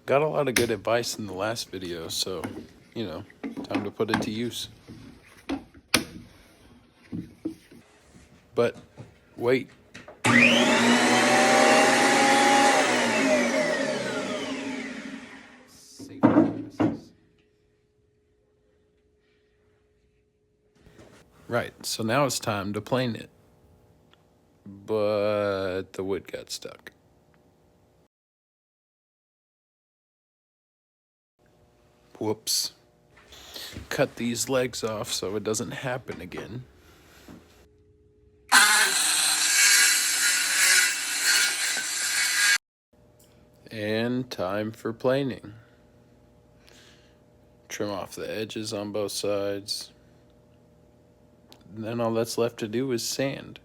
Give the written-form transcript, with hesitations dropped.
Got a lot of good advice in the last video, so, you know, time to put it to use. But, wait. Right, so now it's time to plane it. But the wood got stuck. Whoops. Cut these legs off so it doesn't happen again. And time for planing. Trim off the edges on both sides. And then all that's left to do is sand.